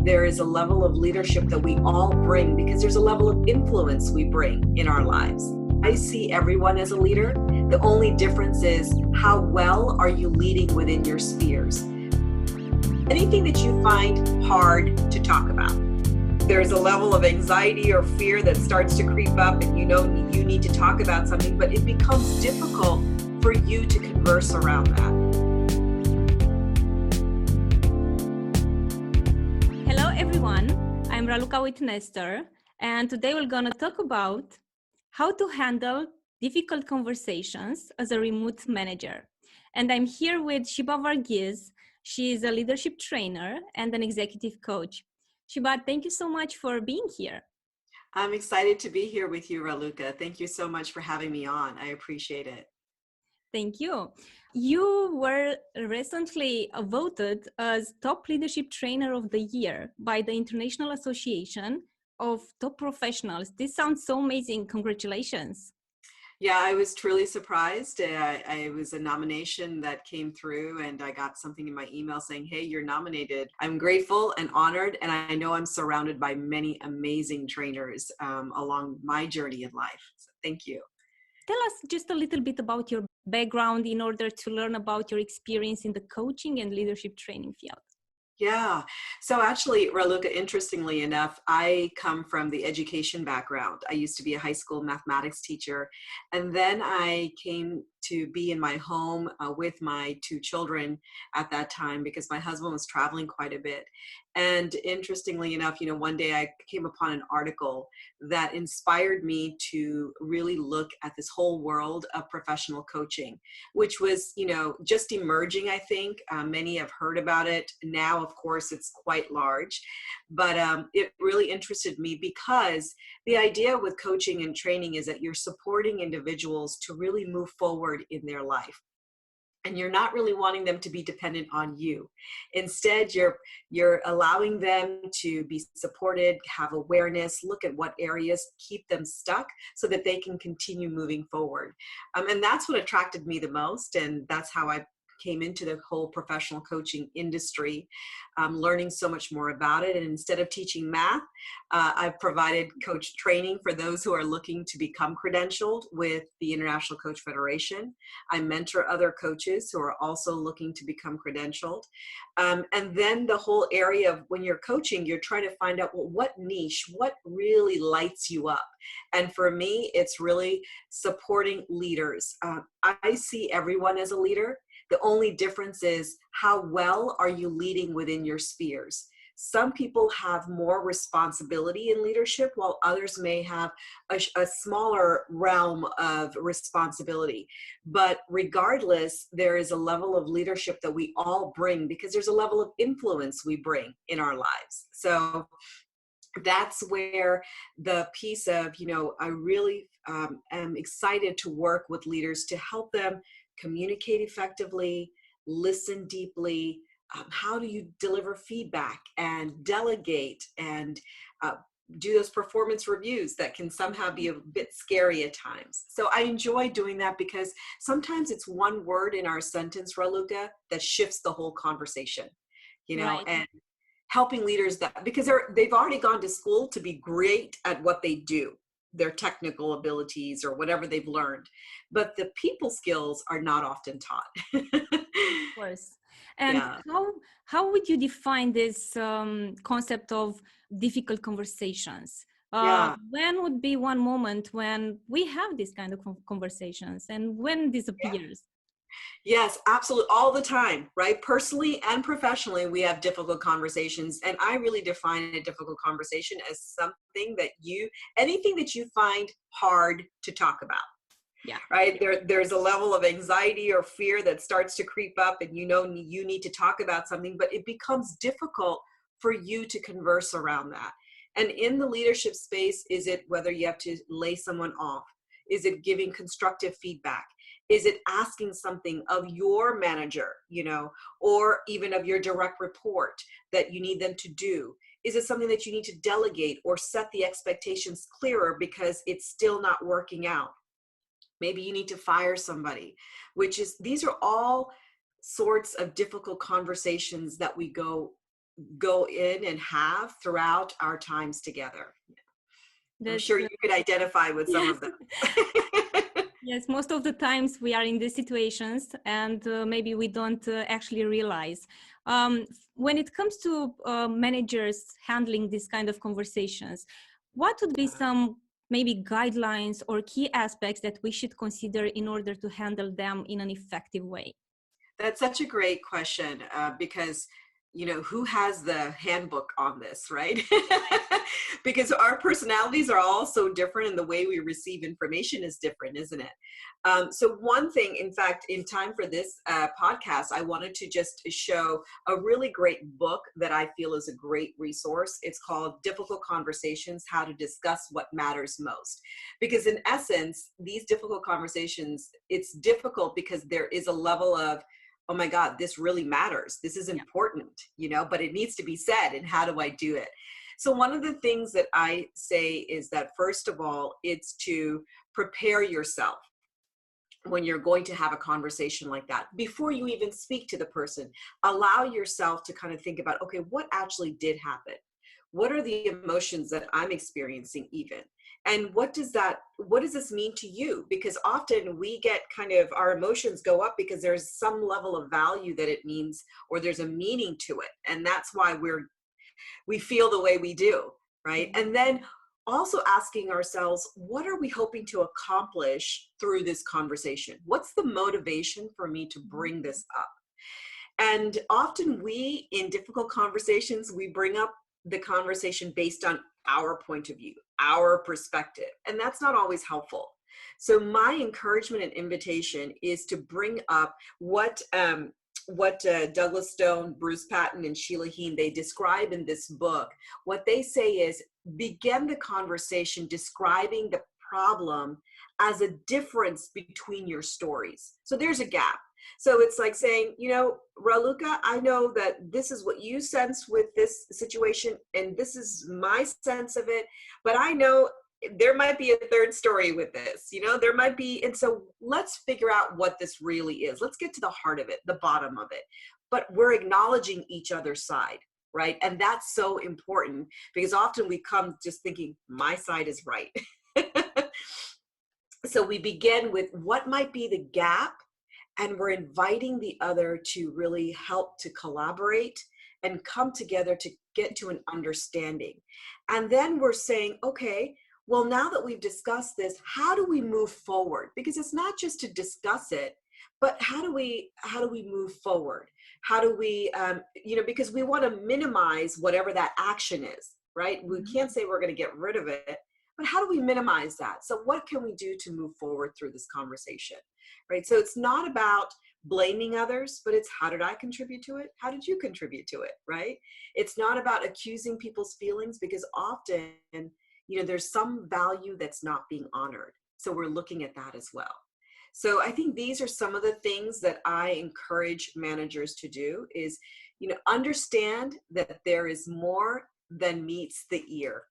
there is a level of leadership that we all bring because there's a level of influence we bring in our lives. I see everyone as a leader. The only difference is how well are you leading within your spheres. Anything that you find hard to talk about. There's a level of anxiety or fear that starts to creep up and you know you need to talk about something, but it becomes difficult for you to converse around that. Hello everyone, I'm Raluca with Nestor, and today we're going to talk about how to handle difficult conversations as a remote manager. And I'm here with Sheeba Varghese. She is a leadership trainer and an executive coach. Sheeba, thank you so much for being here. I'm excited to be here with you, Raluca. Thank you so much for having me on. I appreciate it. Thank you. You were recently voted as Top Leadership Trainer of the Year by the International Association of Top Professionals. This sounds so amazing. Congratulations. Yeah, I was truly surprised. I was a nomination that came through and I got something in my email saying, hey, you're nominated. I'm grateful and honored. And I know I'm surrounded by many amazing trainers along my journey in life. So thank you. Tell us just a little bit about your background in order to learn about your experience in the coaching and leadership training field. Yeah. So actually, Raluca, interestingly enough, I come from the education background. I used to be a high school mathematics teacher, and then I came to be in my home with my two children at that time because my husband was traveling quite a bit. And interestingly enough, one day I came upon an article that inspired me to really look at this whole world of professional coaching, which was, just emerging, I think. Many have heard about it. Now, of course, it's quite large, but it really interested me because the idea with coaching and training is that you're supporting individuals to really move forward in their life. And you're not really wanting them to be dependent on you. Instead, you're allowing them to be supported, have awareness, look at what areas keep them stuck so that they can continue moving forward. And that's what attracted me the most. And that's how I came into the whole professional coaching industry, learning so much more about it. And instead of teaching math, I've provided coach training for those who are looking to become credentialed with the International Coach Federation. I mentor other coaches who are also looking to become credentialed. And then the whole area of when you're coaching, you're trying to find out, well, what niche, what really lights you up? And for me, it's really supporting leaders. I see everyone as a leader. The only difference is how well are you leading within your spheres. Some people have more responsibility in leadership, while others may have a smaller realm of responsibility. But regardless, there is a level of leadership that we all bring because there's a level of influence we bring in our lives. So that's where the piece of, I really am excited to work with leaders to help them communicate effectively, listen deeply. How do you deliver feedback and delegate and do those performance reviews that can somehow be a bit scary at times? So I enjoy doing that because sometimes it's one word in our sentence, Raluca, that shifts the whole conversation, Right. and helping leaders that because they've already gone to school to be great at what they do, their technical abilities or whatever they've learned, but the people skills are not often taught. Of course. And Yeah. how would you define this concept of difficult conversations? Yeah. When would be one moment when we have these kind of conversations and when disappears? Yes, absolutely. All the time, right? Personally and professionally, we have difficult conversations. And I really define a difficult conversation as something that anything that you find hard to talk about. Yeah. Right. There's a level of anxiety or fear that starts to creep up and you need to talk about something, but it becomes difficult for you to converse around that. And in the leadership space, is it whether you have to lay someone off? Is it giving constructive feedback? Is it asking something of your manager, or even of your direct report that you need them to do? Is it something that you need to delegate or set the expectations clearer because it's still not working out? Maybe you need to fire somebody, these are all sorts of difficult conversations that we go go in and have throughout our times together. I'm That's sure you could identify with some of them. yes, most of the times we are in these situations and maybe we don't actually realize. When it comes to managers handling this kind of conversations, what would be some maybe guidelines or key aspects that we should consider in order to handle them in an effective way? That's such a great question, because who has the handbook on this, right? Because our personalities are all so different and the way we receive information is different, isn't it? So one thing, in fact, in time for this podcast, I wanted to just show a really great book that I feel is a great resource. It's called Difficult Conversations: How to Discuss What Matters Most. Because in essence, these difficult conversations, it's difficult because there is a level of, oh my God, this really matters. This is important, but it needs to be said. And how do I do it? So one of the things that I say is that, first of all, it's to prepare yourself when you're going to have a conversation like that. Before you even speak to the person, allow yourself to kind of think about, okay, what actually did happen? What are the emotions that I'm experiencing even? And what does this mean to you? Because often we get kind of, our emotions go up because there's some level of value that it means, or there's a meaning to it. And that's why we feel the way we do, right? And then also asking ourselves, what are we hoping to accomplish through this conversation? What's the motivation for me to bring this up? And often in difficult conversations, we bring up the conversation based on our point of view, our perspective, and that's not always helpful. So my encouragement and invitation is to bring up what Douglas Stone, Bruce Patton, and Sheila Heen, they describe in this book. What they say is, begin the conversation describing the problem as a difference between your stories. So there's a gap. So it's like saying, Raluca, I know that this is what you sense with this situation, and this is my sense of it, but I know there might be a third story with this, there might be. And so let's figure out what this really is. Let's get to the heart of it, the bottom of it. But we're acknowledging each other's side, right? And that's so important, because often we come just thinking my side is right. So we begin with what might be the gap, and we're inviting the other to really help to collaborate and come together to get to an understanding. And then we're saying, okay, well, now that we've discussed this, how do we move forward? Because it's not just to discuss it, but how do we move forward? How do we, because we want to minimize whatever that action is, right? We can't say we're going to get rid of it, but how do we minimize that? So what can we do to move forward through this conversation, right? So it's not about blaming others, but it's, how did I contribute to it? How did you contribute to it, right? It's not about accusing people's feelings, because often, there's some value that's not being honored. So we're looking at that as well. So I think these are some of the things that I encourage managers to do is, understand that there is more than meets the ear.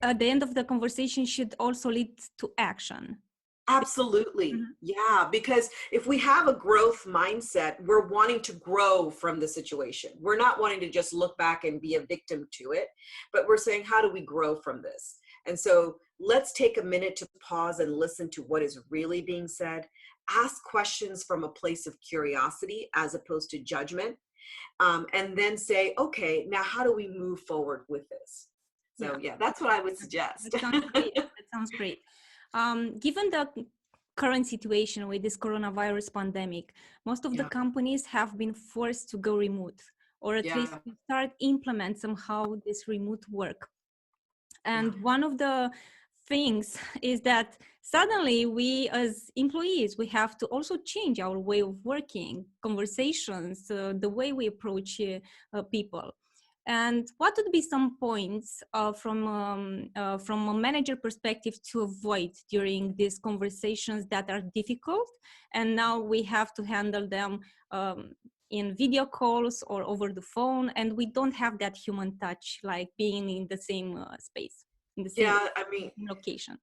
At the end of the conversation should also lead to action. Absolutely. Yeah, because if we have a growth mindset, we're wanting to grow from the situation. We're not wanting to just look back and be a victim to it, but we're saying, how do we grow from this? And so let's take a minute to pause and listen to what is really being said. Ask questions from a place of curiosity as opposed to judgment. And then say, okay, now how do we move forward with this? So yeah, that's what I would suggest. That sounds great. That sounds great. Given the current situation with this coronavirus pandemic, most of the companies have been forced to go remote, or at least start implement somehow this remote work. And one of the things is that suddenly we as employees, we have to also change our way of working, conversations, the way we approach people. And what would be some points from a manager perspective to avoid during these conversations that are difficult, and now we have to handle them in video calls or over the phone, and we don't have that human touch like being in the same space, in the same location?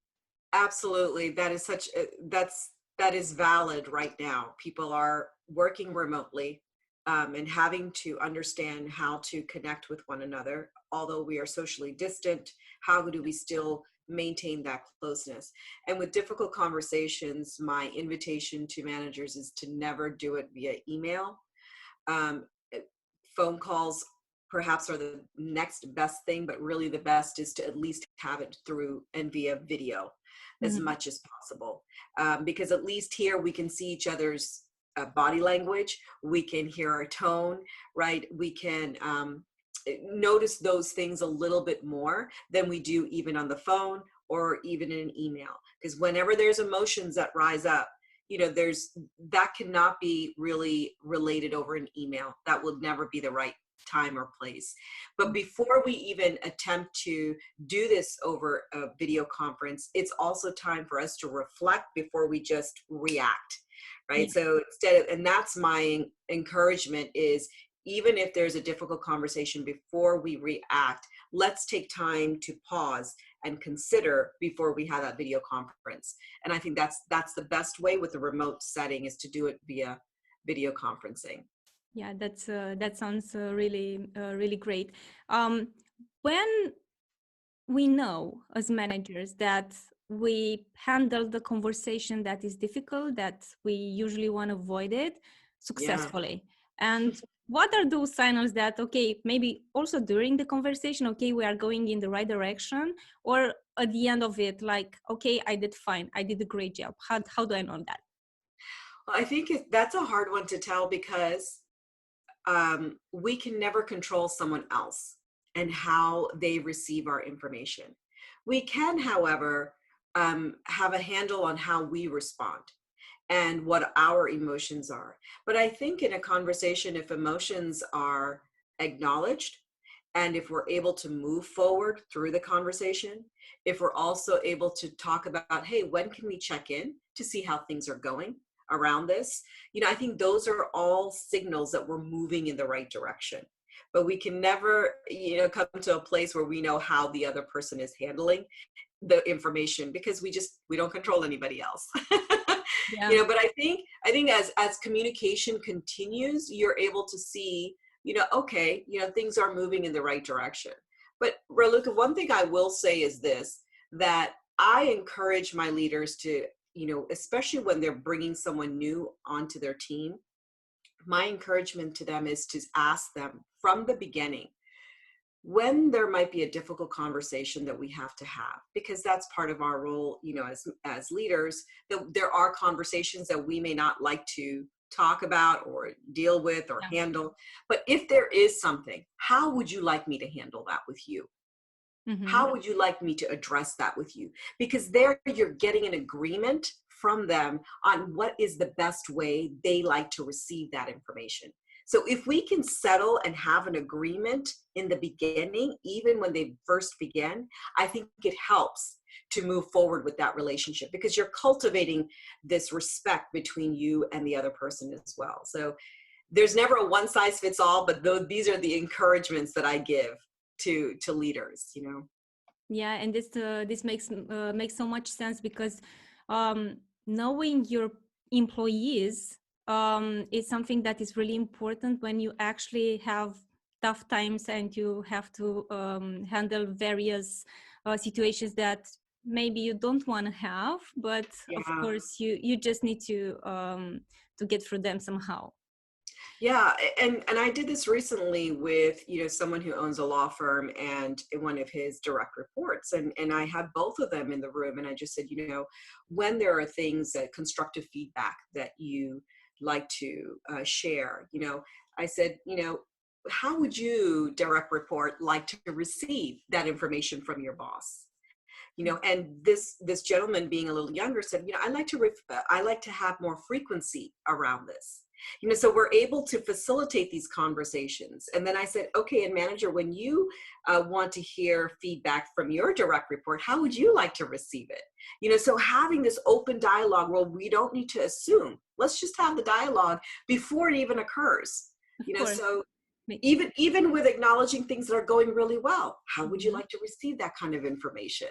Absolutely. That is that is valid right now. People are working remotely. and having to understand how to connect with one another. Although we are socially distant, how do we still maintain that closeness? And with difficult conversations, my invitation to managers is to never do it via email. Um, Phone calls perhaps are the next best thing, but really the best is to at least have it through and via video as Mhm. much as possible. Because at least here we can see each other's body language, we can hear our tone, right? We can notice those things a little bit more than we do even on the phone or even in an email. Because whenever there's emotions that rise up, there's that cannot be really related over an email. That will never be the right time or place. But before we even attempt to do this over a video conference, it's also time for us to reflect before we just react, right? Yeah. So and that's my encouragement is, even if there's a difficult conversation, before we react, let's take time to pause and consider before we have that video conference. And I think that's the best way with the remote setting, is to do it via video conferencing. Yeah, that sounds really great. When we know as managers that we handle the conversation that is difficult, that we usually want to avoid it Yeah. successfully, and what are those signals that, okay, maybe also during the conversation, okay, we are going in the right direction, or at the end of it, like, okay, I did fine, I did a great job. How do I know that? Well, I think that's a hard one to tell, because we can never control someone else and how they receive our information. We can, however, have a handle on how we respond and what our emotions are. But I think in a conversation, if emotions are acknowledged, and if we're able to move forward through the conversation, if we're also able to talk about, hey, when can we check in to see how things are going around this? I think those are all signals that we're moving in the right direction. But we can never, come to a place where we know how the other person is handling the information, because we don't control anybody else. Yeah. But I think as communication continues, you're able to see, okay, things are moving in the right direction. But Raluca, one thing I will say is this, that I encourage my leaders to, especially when they're bringing someone new onto their team, my encouragement to them is to ask them from the beginning, when there might be a difficult conversation that we have to have, because that's part of our role, as leaders, that there are conversations that we may not like to talk about or deal with or Yeah. handle. But if there is something, how would you like me to handle that with you? Mm-hmm. How would you like me to address that with you? Because there you're getting an agreement from them on what is the best way they like to receive that information. So if we can settle and have an agreement in the beginning, even when they first begin, I think it helps to move forward with that relationship, because you're cultivating this respect between you and the other person as well. So there's never a one size fits all, but these are the encouragements that I give to leaders. Yeah, and this makes so much sense, because knowing your employees is something that is really important when you actually have tough times and you have to handle various situations that maybe you don't want to have, but of Yeah. course you just need to get through them somehow. Yeah, and I did this recently with, someone who owns a law firm and one of his direct reports, and I had both of them in the room, and I just said, when there are things that constructive feedback that you like to share, I said, how would you, direct report, like to receive that information from your boss? And this gentleman, being a little younger, said, I like to have more frequency around this. So we're able to facilitate these conversations. And then I said, okay, and manager, when you want to hear feedback from your direct report, how would you like to receive it? So having this open dialogue, well, we don't need to assume. Let's just have the dialogue before it even occurs. Of course. So even with acknowledging things that are going really well, how would you Mhm. like to receive that kind of information?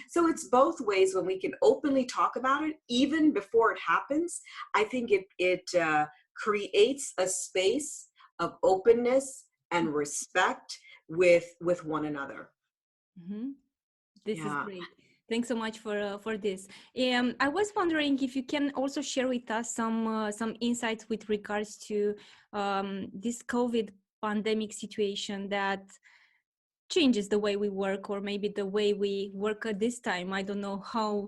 So it's both ways. When we can openly talk about it even before it happens, I think it creates a space of openness and respect with one another. Mm-hmm. This is Yeah. great. Thanks so much for this. I was wondering if you can also share with us some insights with regards to this COVID pandemic situation that changes the way we work, or maybe the way we work at this time. I don't know how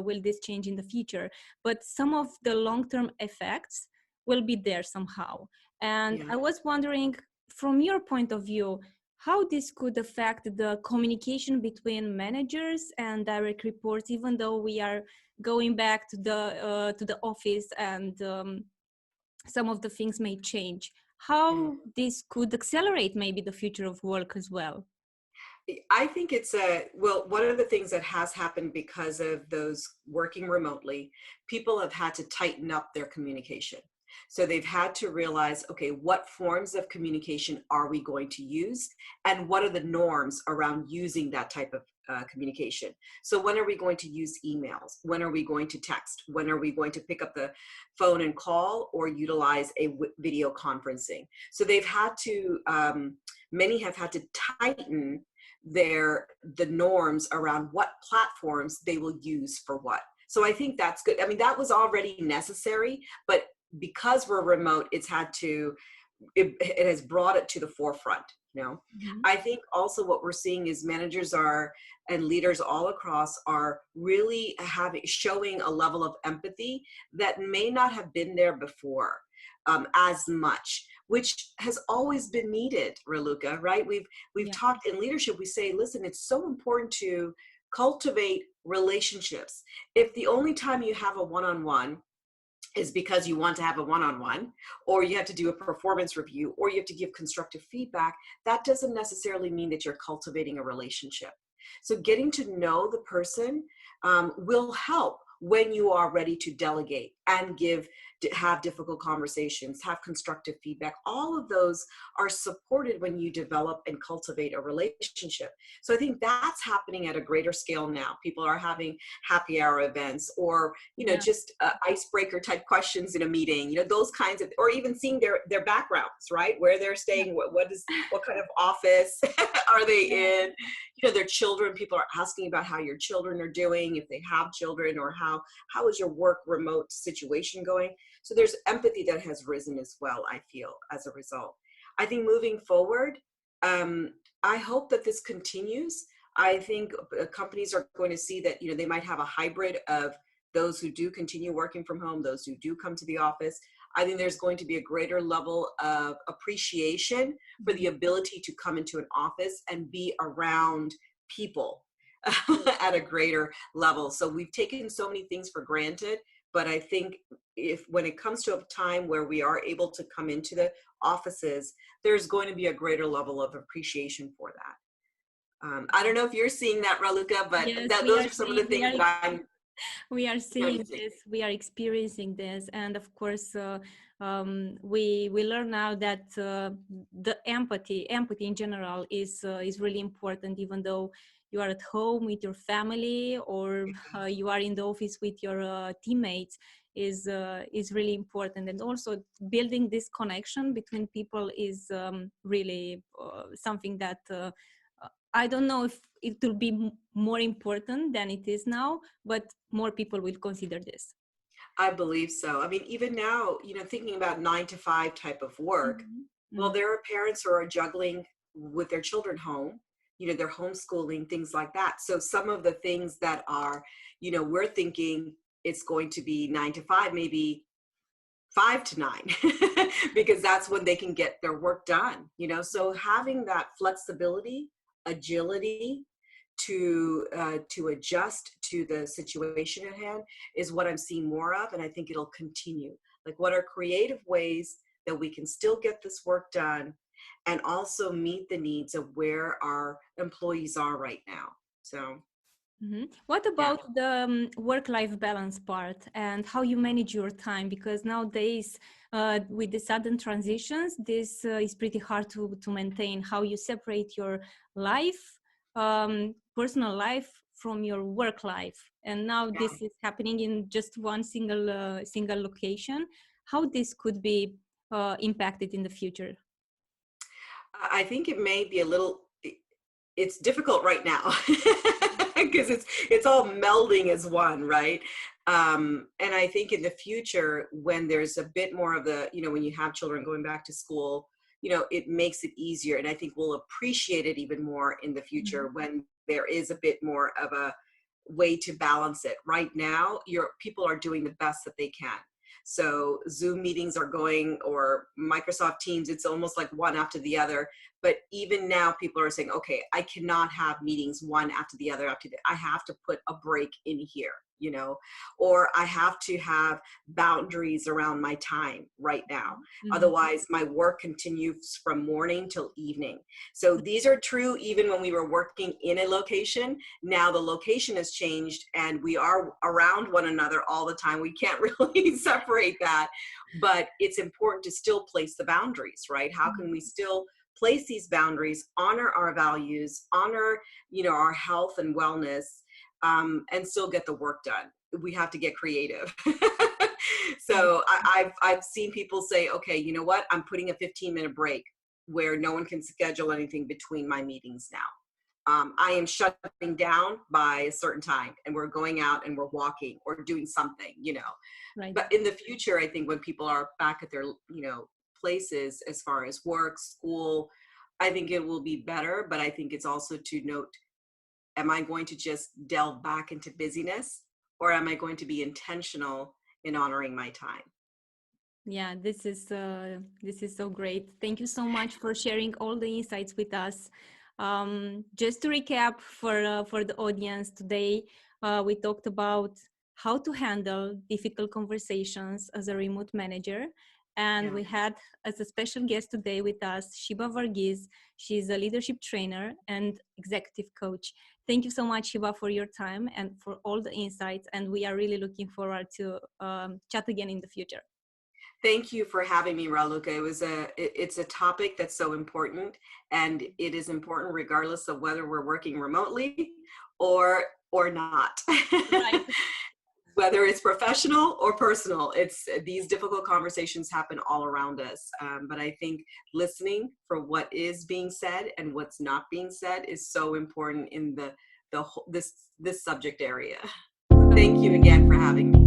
will this change in the future, but some of the long-term effects will be there somehow. And Yeah. I was wondering, from your point of view, how this could affect the communication between managers and direct reports, even though we are going back to the office, and some of the things may change. Mm. How this could accelerate maybe the future of work as well. I think it's well, one of the things that has happened because of those working remotely, people have had to tighten up their communication. So they've had to realize, okay, what forms of communication are we going to use? And what are the norms around using that type of communication? So when are we going to use emails? When are we going to text? When are we going to pick up the phone and call or utilize a video conferencing? So they've had to, many have had to tighten the norms around what platforms they will use for what. So I think that's good. I mean, that was already necessary, but because we're remote, it has brought it to the forefront. Mm-hmm. I think also what we're seeing is managers and leaders all across are really showing a level of empathy that may not have been there before as much, which has always been needed, Raluca, right? We've Yeah. talked in leadership, we say, listen, it's so important to cultivate relationships. If the only time you have a one-on-one is because you want to have a one-on-one, or you have to do a performance review, or you have to give constructive feedback, that doesn't necessarily mean that you're cultivating a relationship. So getting to know the person will help when you are ready to delegate and have difficult conversations, have constructive feedback. All of those are supported when you develop and cultivate a relationship. So I think that's happening at a greater scale now. People are having happy hour events, or just icebreaker type questions in a meeting, those kinds of, or even seeing their backgrounds, right? Where they're staying, what kind of office are they in? Their children, people are asking about how your children are doing, if they have children, or how is your work remote situation going? So there's empathy that has risen as well, I feel, as a result. I think moving forward, I hope that this continues. I think companies are going to see that, they might have a hybrid of those who do continue working from home, those who do come to the office. I think there's going to be a greater level of appreciation for the ability to come into an office and be around people at a greater level. So we've taken so many things for granted, but I think when it comes to a time where we are able to come into the offices, there's going to be a greater level of appreciation for that. I don't know if you're seeing that, Raluca, but Yes, those are some of the things that I'm we are seeing this, we are experiencing this, and of course we learn now that the empathy in general is really important, even though you are at home with your family, or you are in the office with your teammates, is really important. And also building this connection between people is really something that I don't know if it will be more important than it is now, but more people will consider this. I believe so. I mean, even now, thinking about 9 to 5 type of work, well, there are parents who are juggling with their children home, they're homeschooling, things like that. So some of the things that are, we're thinking it's going to be 9 to 5, maybe 5 to 9, because that's when they can get their work done, so having that flexibility, agility to adjust to the situation at hand is what I'm seeing more of, and I think it'll continue. Like, what are creative ways that we can still get this work done and also meet the needs of where our employees are right now? So Mm-hmm. What about the work-life balance part and how you manage your time? Because nowadays, with the sudden transitions, this is pretty hard to maintain. How you separate your life, personal life, from your work life, and now this is happening in just one single location. how this could be impacted in the future? I think it may be it's difficult right now because it's all melding as one, right? And I think in the future, when there's a bit more of the, when you have children going back to school, it makes it easier. And I think we'll appreciate it even more in the future when there is a bit more of a way to balance it. Right now, people are doing the best that they can. So Zoom meetings are going, or Microsoft Teams, it's almost like one after the other. But even now people are saying, okay, I cannot have meetings one after the other I have to put a break in here, or I have to have boundaries around my time right now. Otherwise my work continues from morning till evening. So these are true even when we were working in a location. Now the location has changed and we are around one another all the time. We can't really separate that, but it's important to still place the boundaries, right? How can we still place these boundaries, honor our values, honor, our health and wellness, and still get the work done? We have to get creative. So I've seen people say, okay, you know what? I'm putting a 15-minute break where no one can schedule anything between my meetings now. I am shutting down by a certain time and we're going out and we're walking or doing something, Right. But in the future, I think when people are back at their, places as far as work, school, I think it will be better. But I think it's also to note, am I going to just delve back into busyness, or am I going to be intentional in honoring my time? Yeah, this is so great. Thank you so much for sharing all the insights with us. Just to recap for the audience today, we talked about how to handle difficult conversations as a remote manager. And we had as a special guest today with us, Sheeba Varghese. She's a leadership trainer and executive coach. Thank you so much, Sheeba, for your time and for all the insights. And we are really looking forward to chat again in the future. Thank you for having me, Raluca. It's a topic that's so important, and it is important regardless of whether we're working remotely or not. Right. Whether it's professional or personal, these difficult conversations happen all around us. But I think listening for what is being said and what's not being said is so important in this subject area. Thank you again for having me.